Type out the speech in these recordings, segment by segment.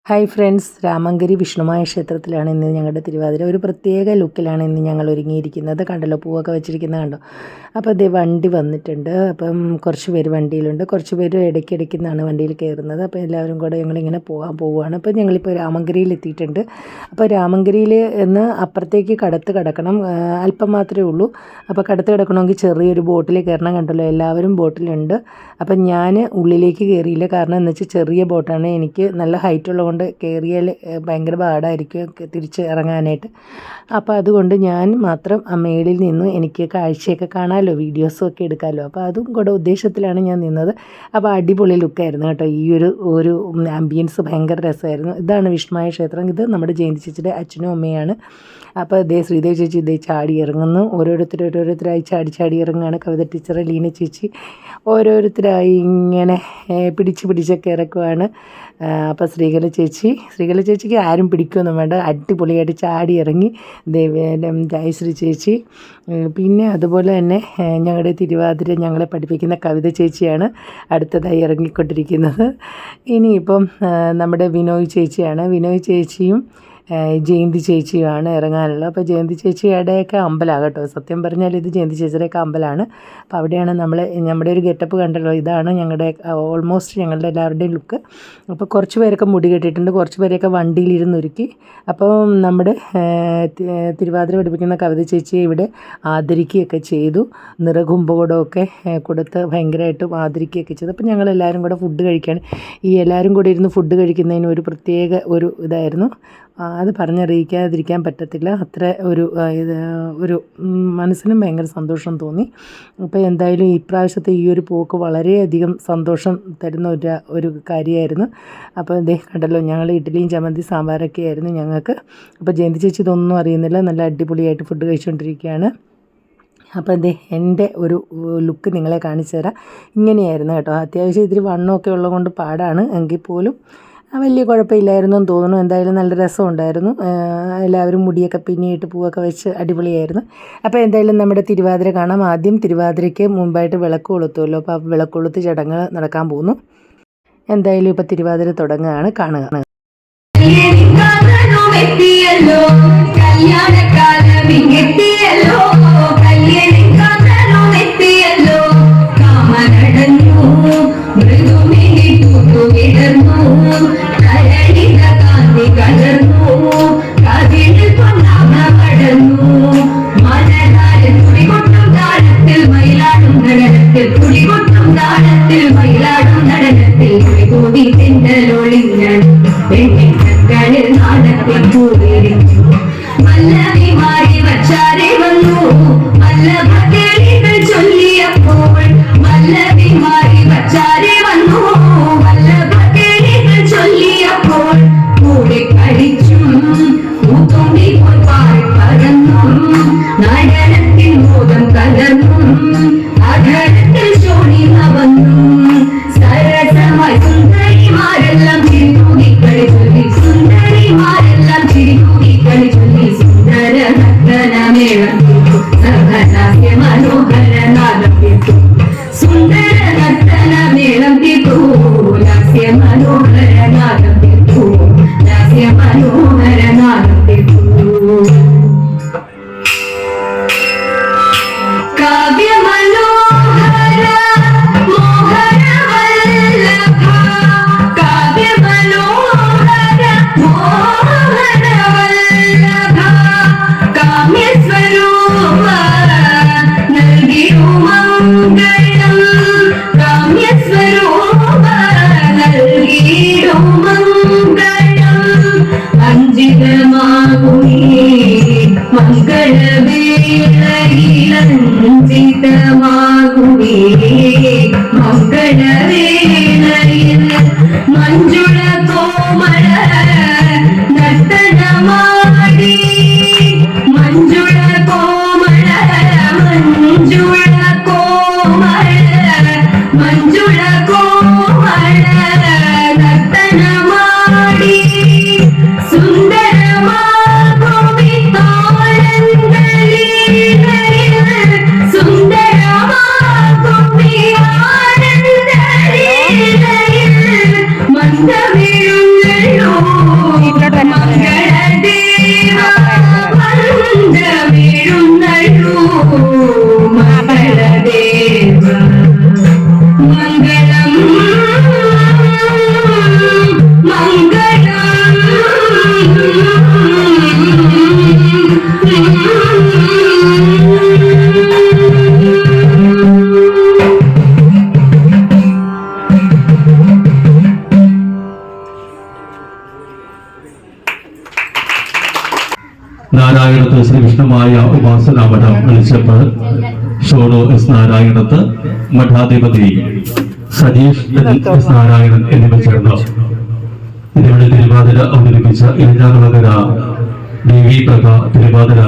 Hi friends, Ramankary Vishnumaya ക്ഷേത്രത്തിലാണ് ഇന്ന് ഞങ്ങളുടെ തിരുവാതിര. ഒരു പ്രത്യേക ലുക്കിലാണ് ഇന്ന് ഞങ്ങൾ ഒരുങ്ങിയിരിക്കുന്നത്. കണ്ടല്ലോ, പൂവൊക്കെ വെച്ചിരിക്കുന്നത് കണ്ടോ. അപ്പോൾ അതേ വണ്ടി വന്നിട്ടുണ്ട്. അപ്പം കുറച്ച് പേര് വണ്ടിയിലുണ്ട്, കുറച്ച് പേര് ഇടയ്ക്കിടയ്ക്കുന്നാണ് വണ്ടിയിൽ കയറുന്നത്. അപ്പോൾ എല്ലാവരും കൂടെ ഞങ്ങളിങ്ങനെ പോവുകയാണ്. അപ്പോൾ ഞങ്ങളിപ്പോൾ രാമങ്കരിയിൽ എത്തിയിട്ടുണ്ട്. അപ്പോൾ രാമങ്കരിയിൽ നിന്ന് അപ്പുറത്തേക്ക് കടത്ത് കിടക്കണം, അല്പം മാത്രമേ ഉള്ളൂ. അപ്പോൾ കടത്ത് കിടക്കണമെങ്കിൽ ചെറിയൊരു ബോട്ടിൽ കയറണം. കണ്ടല്ലോ, എല്ലാവരും ബോട്ടിലുണ്ട്. അപ്പം ഞാൻ ഉള്ളിലേക്ക് കയറിയില്ല, കാരണം എന്ന് വെച്ചാൽ ചെറിയ ബോട്ടാണ്. എനിക്ക് നല്ല ഹൈറ്റ് ഉള്ളതുകൊണ്ട് കയറിയാൽ ഭയങ്കര പാടായിരിക്കും തിരിച്ച് ഇറങ്ങാനായിട്ട്. അപ്പോൾ അതുകൊണ്ട് ഞാൻ മാത്രം ആ മേളിൽ നിന്ന് എനിക്ക് കാഴ്ചയൊക്കെ കാണാമല്ലോ, വീഡിയോസും ഒക്കെ എടുക്കാമല്ലോ. അപ്പോൾ അതും കൂടെ ഉദ്ദേശത്തിലാണ് ഞാൻ നിന്നത്. അപ്പോൾ അടിപൊളി ലുക്കായിരുന്നു കേട്ടോ. ഈ ഒരു ആംബിയൻസ് ഭയങ്കര രസമായിരുന്നു. ഇതാണ് വിഷ്ണുമായ ക്ഷേത്രം. ഇത് നമ്മുടെ ജയന്തി ചേച്ചിയുടെ അച്ഛനും അമ്മയാണ്. അപ്പോൾ ഇതേ ശ്രീദേവി ചേച്ചി ഇതേ ചാടി ഇറങ്ങുന്നു. ഓരോരുത്തരായി ചാടി ഇറങ്ങുകയാണ്. കവിത ടീച്ചർ, ലീന ചേച്ചി ഓരോരുത്തരായി ഇങ്ങനെ പിടിച്ചൊക്കെ ഇറക്കുവാണ്. അപ്പോൾ ശ്രീകല ചേച്ചിക്ക് ആരും പിടിക്കുകയൊന്നും വേണ്ട, അടിപൊളിയായിട്ട് ചാടി ഇറങ്ങി. ജയശ്രീ ചേച്ചി, പിന്നെ അതുപോലെ തന്നെ ഞങ്ങളുടെ തിരുവാതിര ഞങ്ങളെ പഠിപ്പിക്കുന്ന കവിത ചേച്ചിയാണ് അടുത്തതായി ഇറങ്ങിക്കൊണ്ടിരിക്കുന്നത്. ഇനിയിപ്പം നമ്മുടെ വിനോയ് ചേച്ചിയും ജയന്തി ചേച്ചിയുമാണ് ഇറങ്ങാനുള്ളത്. അപ്പോൾ ജയന്തി ചേച്ചിയുടെയൊക്കെ അമ്പലമാണ് കേട്ടോ. സത്യം പറഞ്ഞാൽ ഇത് ജയന്തി ചേച്ചിയുടെയൊക്കെ അമ്പലമാണ്. അപ്പോൾ അവിടെയാണ് നമ്മുടെ ഒരു ഗെറ്റപ്പ് കണ്ടല്ലോ. ഇതാണ് ഞങ്ങളുടെ ഓൾമോസ്റ്റ് ഞങ്ങളുടെ എല്ലാവരുടെയും ലുക്ക്. അപ്പോൾ കുറച്ച് പേരൊക്കെ മുടി കെട്ടിയിട്ടുണ്ട്, കുറച്ച് പേരെയൊക്കെ വണ്ടിയിലിരുന്നൊരുക്കി. അപ്പോൾ നമ്മുടെ തിരുവാതിര പഠിപ്പിക്കുന്ന കവിത ചേച്ചിയെ ഇവിടെ ആദരിക്കുകയൊക്കെ ചെയ്തു. നിറകുംഭകോടമൊക്കെ കൊടുത്ത് ഭയങ്കരമായിട്ടും ആദരിക്കുകയൊക്കെ ചെയ്തു. അപ്പോൾ ഞങ്ങളെല്ലാവരും കൂടെ ഫുഡ് കഴിക്കുകയാണ്. ഈ എല്ലാവരും കൂടെ ഇരുന്ന് ഫുഡ് കഴിക്കുന്നതിന് ഒരു പ്രത്യേക ഒരു ഇതായിരുന്നു. അത് പറഞ്ഞറിയിക്കാതിരിക്കാൻ പറ്റത്തില്ല. അത്ര ഒരു മനസ്സിനും ഭയങ്കര സന്തോഷം തോന്നി. അപ്പോൾ എന്തായാലും ഇപ്രാവശ്യത്തെ ഈ ഒരു പോക്ക് വളരെയധികം സന്തോഷം തരുന്ന ഒരു കാര്യമായിരുന്നു. അപ്പോൾ ഇതേ കണ്ടല്ലോ, ഞങ്ങൾ ഇഡ്ഡലിയും ചമ്മന്തി സാമ്പാറൊക്കെ ആയിരുന്നു ഞങ്ങൾക്ക്. അപ്പോൾ ജയന്തി ചേച്ചി ഇതൊന്നും അറിയുന്നില്ല, നല്ല അടിപൊളിയായിട്ട് ഫുഡ് കഴിച്ചുകൊണ്ടിരിക്കുകയാണ്. അപ്പോൾ എന്തേ എൻ്റെ ഒരു ലുക്ക് നിങ്ങളെ കാണിച്ചു തരാം. ഇങ്ങനെയായിരുന്നു കേട്ടോ. അത്യാവശ്യം ഇത്തിരി വണ്ണമൊക്കെ ഉള്ളതുകൊണ്ട് പാടാണ്, എങ്കിൽ പോലും വലിയ കുഴപ്പമില്ലായിരുന്നു എന്ന് തോന്നുന്നു. എന്തായാലും നല്ല രസമുണ്ടായിരുന്നു. എല്ലാവരും മുടിയൊക്കെ പിന്നിയിട്ട് പൂവൊക്കെ വെച്ച് അടിപൊളിയായിരുന്നു. അപ്പോൾ എന്തായാലും നമ്മുടെ തിരുവാതിര കാണാം. ആദ്യം തിരുവാതിരയ്ക്ക് മുമ്പായിട്ട് വിളക്ക് കൊളുത്തുമല്ലോ. അപ്പോൾ ആ വിളക്ക് കൊളുത്ത് ചടങ്ങ് നടക്കാൻ പോകുന്നു. എന്തായാലും ഇപ്പോൾ തിരുവാതിര തുടങ്ങുകയാണ്, കാണുക. ಮಂಜುಳ ಕೋಮಳ ನರ್ತನ ಮಾಡಿ ಮಂಜುಳ ಕೋಮಳ ನರ್ತನ ಮಾಡಿ ಸುಂದರವಾಗಿ ಸುಂದರವಾಗಿ നാരായണത്ത് ശ്രീകൃഷ്ണമായ ഉപാസനാമഠം വെളിച്ചപ്പ് ഷോണു എസ് നാരായണത്ത് മഠാധിപതി സതീഷ് എസ് നാരായണൻ എന്നിവർ ചേർന്ന് ഇതിവിടെ തിരുവാതിര അവതരിപ്പിച്ച ഇരഞ്ഞാകുളങ്ങര ദേവി പ്രഭ തിരുവാതിര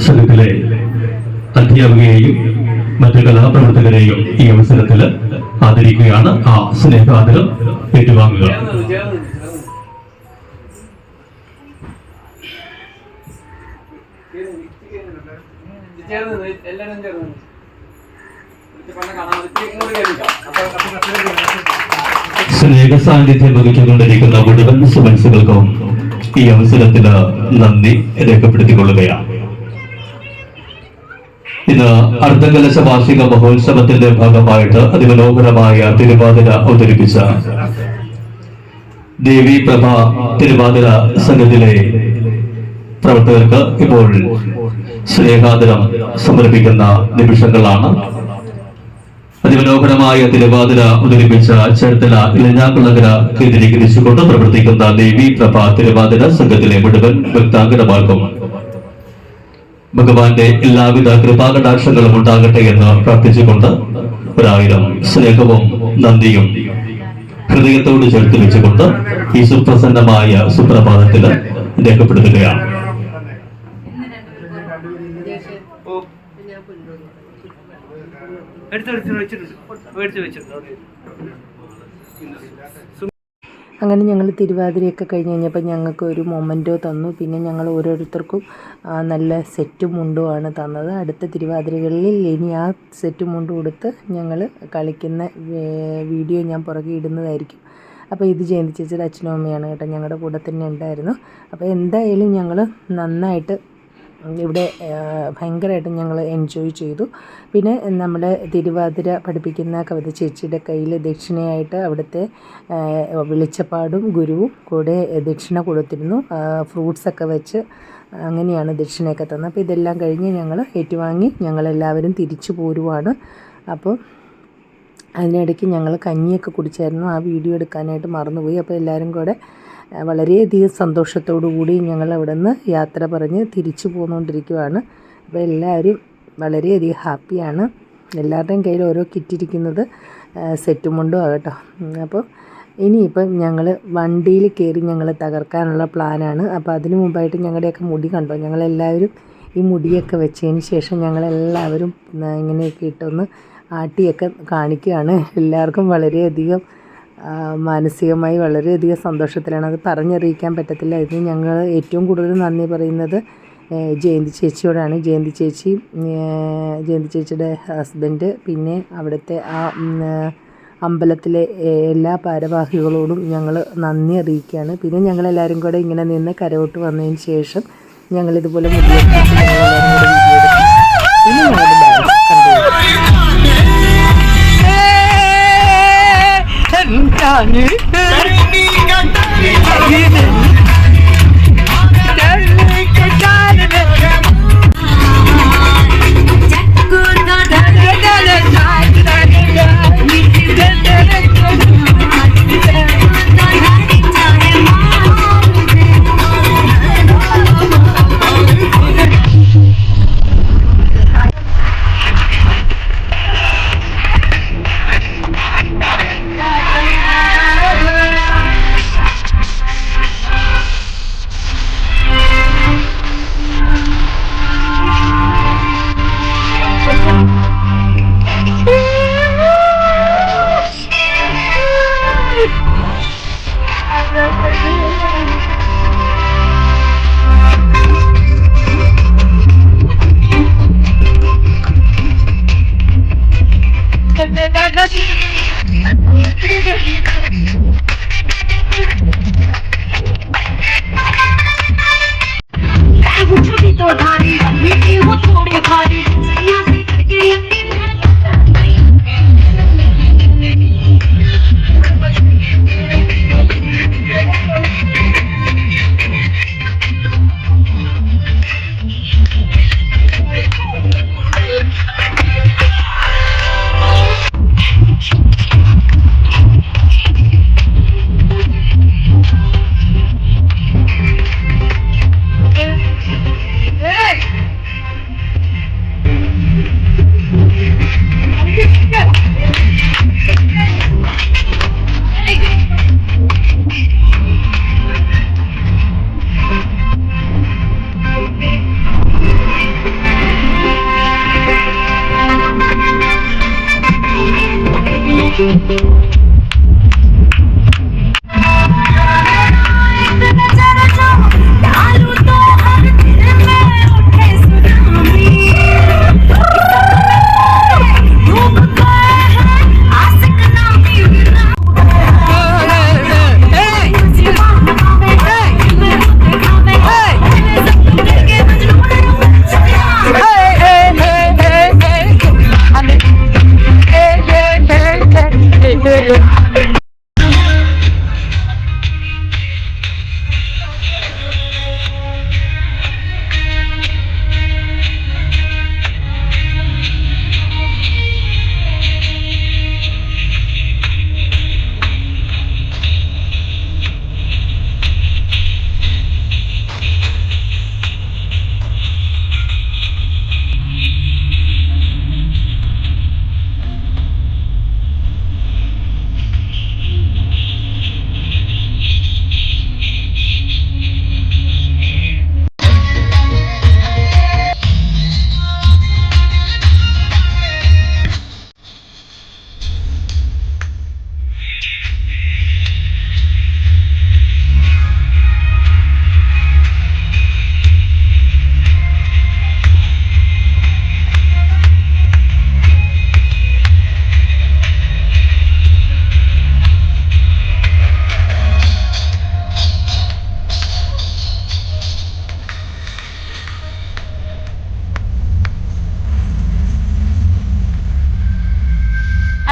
സംഘത്തിലെ അധ്യാപികയെയും മറ്റു കലാപ്രവർത്തകരെയും ഈ അവസരത്തിൽ ആദരിക്കുകയാണ്. ആ സ്നേഹാദരം ഏറ്റുവാങ്ങുക. സ്നേഹ സാന്നിധ്യം വഹിച്ചുകൊണ്ടിരിക്കുന്ന മുഴുവൻ സുമനസുകൾക്കും ഈ അവസരത്തിൽ നന്ദി രേഖപ്പെടുത്തിക്കൊള്ളുകയാണ്. ഇന്ന് അർദ്ധകലശ വാർഷിക മഹോത്സവത്തിന്റെ ഭാഗമായിട്ട് അതിമനോഹരമായ തിരുവാതിര അവതരിപ്പിച്ച ദേവി പ്രഭ തിരുവാതിര സംഘത്തിലെ പ്രവർത്തകർക്ക് ഇപ്പോൾ സ്നേഹാദരം സമർപ്പിക്കുന്ന നിമിഷങ്ങളാണ്. അതിമനോഹരമായ തിരുവാതിര അവതരിപ്പിച്ച ചേർത്തല ഇലഞ്ഞാക്കുളങ്ങര കേന്ദ്രീകരിച്ചുകൊണ്ട് പ്രവർത്തിക്കുന്ന ദേവി പ്രഭ തിരുവാതിര സംഘത്തിലെ മുഴുവൻ ഭക്താംഗന്മാർക്കും ഭഗവാന്റെ എല്ലാവിധ കൃപാകടാക്ഷങ്ങളും ഉണ്ടാകട്ടെ എന്ന് പ്രാർത്ഥിച്ചുകൊണ്ട് 1000 സ്നേഹവും നന്ദിയും ഹൃദയത്തോട് ചേർത്ത് വെച്ചുകൊണ്ട് ഈ സുപ്രസന്നമായ സുപ്രഭാതത്തിൽ രേഖപ്പെടുത്തുകയാണ്. അങ്ങനെ ഞങ്ങൾ തിരുവാതിരയൊക്കെ കഴിഞ്ഞ് കഴിഞ്ഞപ്പോൾ ഞങ്ങൾക്ക് ഒരു മൊമെൻറ്റോ തന്നു. പിന്നെ ഞങ്ങൾ ഓരോരുത്തർക്കും നല്ല സെറ്റും മുണ്ടുമാണ് തന്നത്. അടുത്ത തിരുവാതിരകളിൽ ഇനി ആ സെറ്റും മുണ്ടും കൊടുത്ത് ഞങ്ങൾ കളിക്കുന്ന വീഡിയോ ഞാൻ പുറകെ ഇടുന്നതായിരിക്കും. അപ്പോൾ ഇത് ജയന്തി ചേച്ചിയുടെ അച്ഛനും അമ്മയാണ് കേട്ടോ, ഞങ്ങളുടെ കൂടെ തന്നെ ഉണ്ടായിരുന്നു. അപ്പോൾ എന്തായാലും ഞങ്ങൾ നന്നായിട്ട് ഇവിടെ ഭയങ്കരമായിട്ട് ഞങ്ങൾ എൻജോയ് ചെയ്തു. പിന്നെ നമ്മുടെ തിരുവാതിര പഠിപ്പിക്കുന്ന കവിത ചേച്ചിയുടെ കയ്യിൽ ദക്ഷിണയായിട്ട് അവിടുത്തെ വെളിച്ചപ്പാടും ഗുരുവും കൂടെ ദക്ഷിണ കൊടുത്തിരുന്നു. ഫ്രൂട്ട്സൊക്കെ വെച്ച് അങ്ങനെയാണ് ദക്ഷിണയൊക്കെ തന്നത്. അപ്പോൾ ഇതെല്ലാം കഴിഞ്ഞ് ഞങ്ങൾ ഏറ്റുവാങ്ങി ഞങ്ങളെല്ലാവരും തിരിച്ചു പോരുവാണ്. അപ്പോൾ അതിനിടയ്ക്ക് ഞങ്ങൾ കഞ്ഞിയൊക്കെ കുടിച്ചായിരുന്നു. ആ വീഡിയോ എടുക്കാനായിട്ട് മറന്നുപോയി. അപ്പോൾ എല്ലാവരും കൂടെ വളരെയധികം സന്തോഷത്തോടു കൂടി ഞങ്ങൾ അവിടെ നിന്ന് യാത്ര പറഞ്ഞ് തിരിച്ചു പോന്നുകൊണ്ടിരിക്കുകയാണ്. അപ്പോൾ എല്ലാവരും വളരെയധികം ഹാപ്പിയാണ്. എല്ലാവരുടെയും കയ്യിൽ ഓരോ കിറ്റിരിക്കുന്നത് സെറ്റും മുണ്ടും ആകട്ടോ. അപ്പോൾ ഇനിയിപ്പം ഞങ്ങൾ വണ്ടിയിൽ കയറി ഞങ്ങൾ തകർക്കാനുള്ള പ്ലാനാണ്. അപ്പോൾ അതിനു മുമ്പായിട്ട് ഞങ്ങളുടെയൊക്കെ മുടി കണ്ടോ, ഞങ്ങളെല്ലാവരും ഈ മുടിയൊക്കെ വെച്ചതിന് ശേഷം ഞങ്ങളെല്ലാവരും ഇങ്ങനെയൊക്കെ ഇട്ടൊന്ന് ആട്ടിയൊക്കെ കാണിക്കുകയാണ്. എല്ലാവർക്കും വളരെയധികം മാനസികമായി വളരെയധികം സന്തോഷത്തിലാണ്. അത് പറഞ്ഞറിയിക്കാൻ പറ്റത്തില്ല. ഇതിന് ഞങ്ങൾ ഏറ്റവും കൂടുതൽ നന്ദി പറയുന്നത് ജയന്തി ചേച്ചിയോടാണ്. ജയന്തി ചേച്ചിയുടെ ഹസ്ബൻഡ്, പിന്നെ അവിടുത്തെ ആ അമ്പലത്തിലെ എല്ലാ ഭാരവാഹികളോടും ഞങ്ങൾ നന്ദി അറിയിക്കുകയാണ്. പിന്നെ ഞങ്ങളെല്ലാവരും കൂടെ ഇങ്ങനെ നിന്ന് കരോട്ട് വന്നതിന് ശേഷം ഞങ്ങളിതുപോലെ മുടിയൊക്കെ പിന്നെ ഞങ്ങളുടെ ഡാൻസ്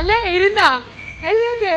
അല്ല ഇരുന്നാ അല്ലേ